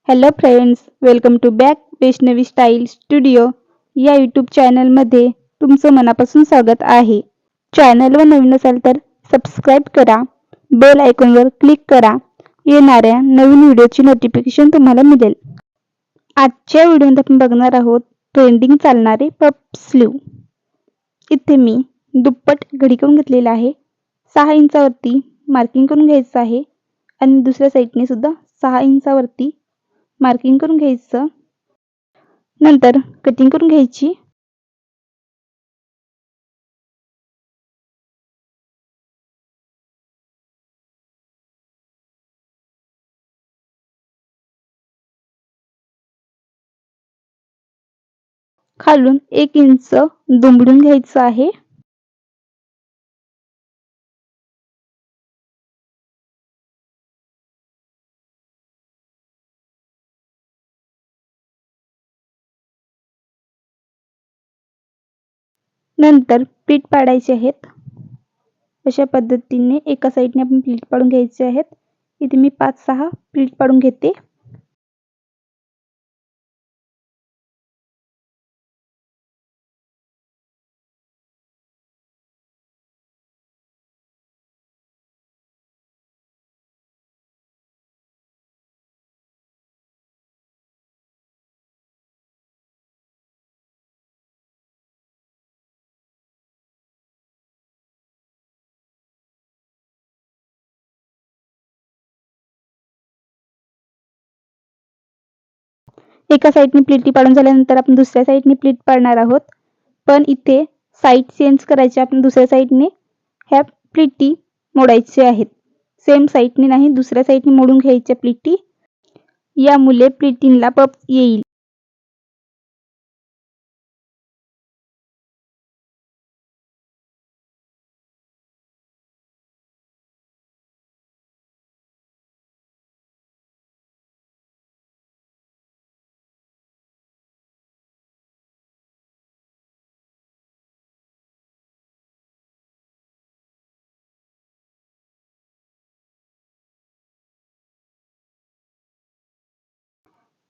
Hello friends, welcome to back Vaishnavi style studio या YouTube चॅनलमध्ये तुमचं मनापासून स्वागत आहे. चॅनलवर नवीन असाल तर सबस्क्राईब करा, बेल आयकॉनवर क्लिक करा. येणाऱ्या नवीन व्हिडिओची नोटिफिकेशन तुम्हाला मिळेल. आजच्या व्हिडिओमध्ये आपण बघणार आहोत ट्रेंडिंग चालणारे पफ स्लीव्ह. इथे मी दुप्पट घडी करून घेतलेला आहे. 6 इंचावरती मार्किंग करून घ्यायचं आहे आणि दुसऱ्या साईडने सुद्धा 6 इंचावरती मार्किंग करून घ्यायचं. नंतर कटिंग करून घ्यायची. खालून 1 इंच दुमडून घ्यायचं आहे. नंतर प्लीट पाडायचे आहेत. अशा पद्धतीने एका साईडने आपण प्लीट पाडून घ्यायचे आहेत. इथे मी 5-6 प्लीट पाडून घेते. एका साईडने प्लीटी पाडून झाल्यानंतर आपण दुसऱ्या साईडने प्लीट पाडणार आहोत. पण इथे साईड चेंज करायची. आपण दुसऱ्या साईडने ह्या प्लीटी मोडायच्या आहेत. सेम साईडने नाही, दुसऱ्या साईडने मोडून घ्यायच्या प्लीटी. यामुळे प्लीटींना पफ येईल.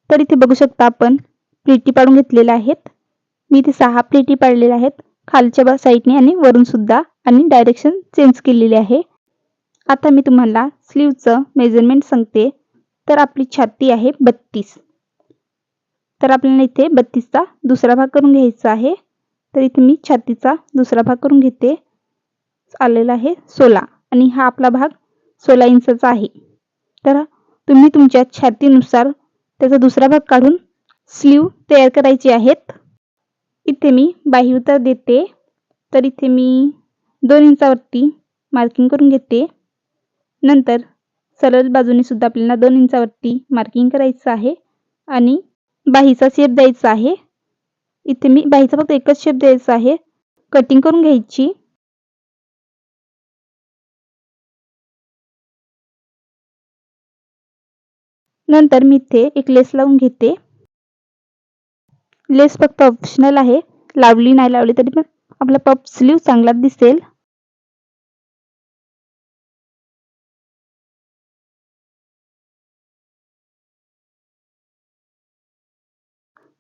तर इथे बघू शकता आपण प्लीटी पाडून घेतलेल्या आहेत. मी इथे 6 प्लीटी पाडलेल्या आहेत, खालच्या साईडने आणि वरून सुद्धा, आणि डायरेक्शन चेंज केलेली आहे. आता मी तुम्हाला स्लीवचं मेजरमेंट सांगते. तर आपली छाती आहे 32. तर आपल्याला इथे 32चा दुसरा भाग करून घ्यायचा आहे. तर इथे मी छातीचा दुसरा भाग करून घेते. आलेला आहे 16 आणि हा आपला भाग 16 इंचाचा आहे. तर तुम्ही तुमच्या छातीनुसार त्याचा दुसरा भाग काढून स्लीव तयार करायची आहेत. इथे मी बाही उतार देते. तर इथे मी 2 इंचावरती मार्किंग करून घेते. नंतर सरळ बाजूने सुद्धा आपल्याला 2 इंचावरती मार्किंग करायचं आहे आणि बाहीचा शेप द्यायचा आहे. इथे मी बाहीचा फक्त एकच शेप द्यायचा आहे. कटिंग करून घ्यायची. नंतर मी इथे एक लेस लावून घेते. लेस फक्त ऑप्शनल आहे, लावली नाही लावली तरी पण आपला पफ स्लीव चांगला दिसेल.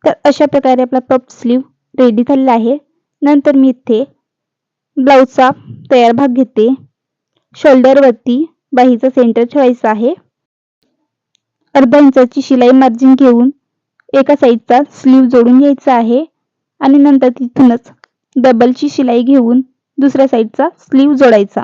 तर अशा प्रकारे आपला पफ स्लीव रेडी झालेला आहे. नंतर मी इथे ब्लाउजचा तयार भाग घेते. शोल्डरवरती बाहीचा सेंटर ठेवायचा आहे. अर्धा इंचाची शिलाई मार्जिन घेऊन एका साईडचा स्लीव जोडून घ्यायचा आहे आणि नंतर तिथूनच डबलची शिलाई घेऊन दुसऱ्या साईडचा स्लीव जोडायचा.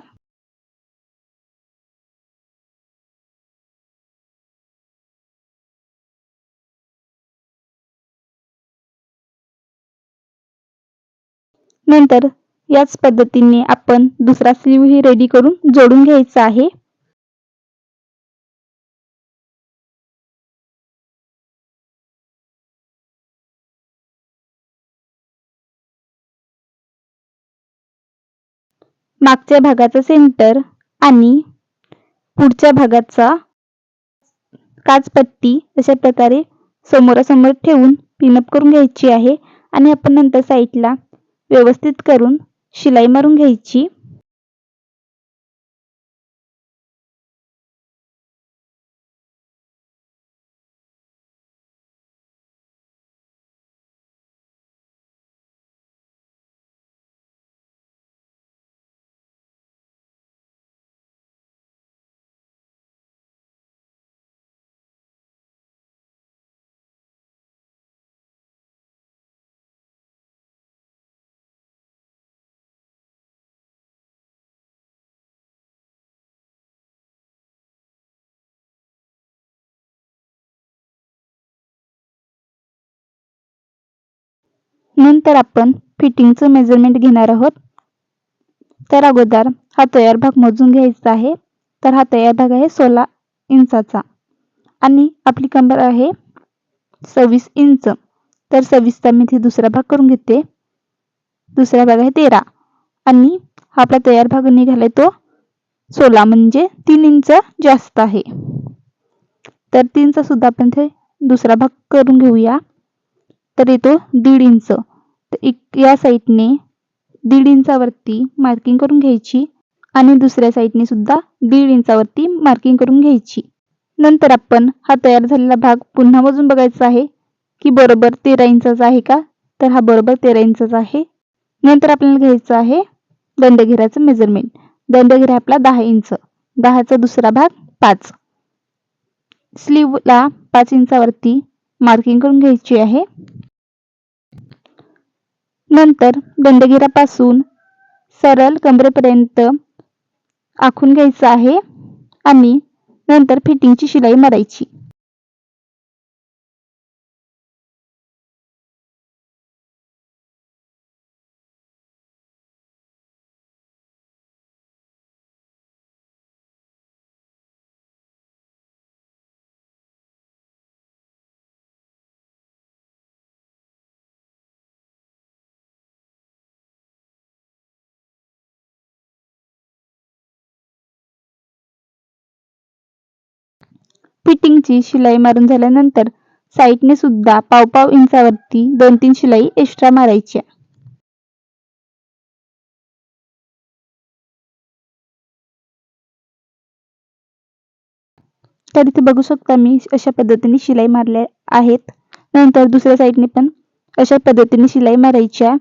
नंतर याच पद्धतीने आपण दुसरा स्लीव ही रेडी करून जोडून घ्यायचा आहे. मागच्या भागाचा सेंटर आणि पुढच्या भागाचा काचपट्टी अशा प्रकारे समोरासमोर ठेवून पिनअप करून घ्यायची आहे आणि आपण नंतर साईडला व्यवस्थित करून शिलाई मारून घ्यायची. नंतर आपण फिटिंगचं मेजरमेंट घेणार आहोत. तर अगोदर हा तयार भाग मोजून घ्यायचा आहे. तर हा तयार भाग आहे 16 इंचाचा आणि आपली कंबर आहे 26 इंच. तर 26चा मी इथे दुसरा भाग करून घेते. दुसरा भाग आहे 13 आणि हा आपला तयार भाग निघालाय तो 16 म्हणजे 3 इंच जास्त आहे. तर 3चा सुद्धा आपण इथे दुसरा भाग करून घेऊया. तर येतो 1.5 इंच. तर या साईडने 1.5 इंचावरती मार्किंग करून घ्यायची आणि दुसऱ्या साईडने सुद्धा 1.5 इंचावरती मार्किंग करून घ्यायची. नंतर आपण हा तयार झालेला भाग पुन्हा मोजून बघायचा आहे की बरोबर 13 इंचाचा आहे का. तर हा बरोबर 13 इंचाचा आहे. नंतर आपल्याला घ्यायचं आहे दंडघेराचं मेजरमेंट. दंडघेरा आपला 10 इंच. 10चा दुसरा भाग 5. स्लीवला 5 इंचावरती मार्किंग करून घ्यायची आहे. नंतर दंडघेरापासून सरळ कमरेपर्यंत आखून घ्यायचं आहे आणि नंतर फिटिंगची शिलाई मारायची. फिटिंगची शिलाई मारून झाल्यानंतर साईडने सुद्धा पाव इंचावरती 2-3 शिलाई एक्स्ट्रा मारायच्या. तर इथे बघू शकता मी अशा पद्धतीने शिलाई मारल्या आहेत. नंतर दुसऱ्या साईडने पण अशा पद्धतीने शिलाई मारायच्या.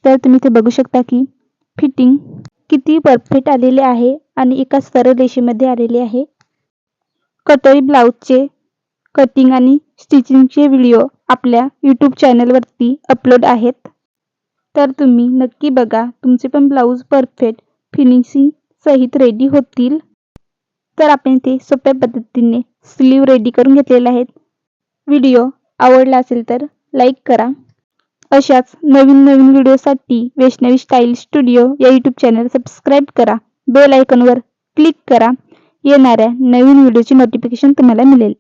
तर तुम्ही इथे बघू शकता की फिटिंग किती परफेक्ट आलेले आहे आणि एका सरळ रेषेमध्ये आलेले आहे. कटोरी ब्लाउजचे कटिंग आणि स्टिचिंगचे व्हिडिओ आपल्या YouTube चॅनलवरती अपलोड आहेत. तर तुम्ही नक्की बघा. तुमचे पण ब्लाऊज परफेक्ट फिनिशिंग सहित रेडी होतील. तर आपण इथे सोप्या पद्धतीने स्लीव रेडी करून घेतलेले आहेत. व्हिडिओ आवडला असेल तर लाईक करा. अशाच नवीन व्हिडिओसाठी वैष्णवी स्टाईल स्टुडिओ या YouTube चॅनल सबस्क्राईब करा. बेल आयकॉनवर क्लिक करा. येणाऱ्या नवीन व्हिडिओची नोटिफिकेशन तुम्हाला मिळेल.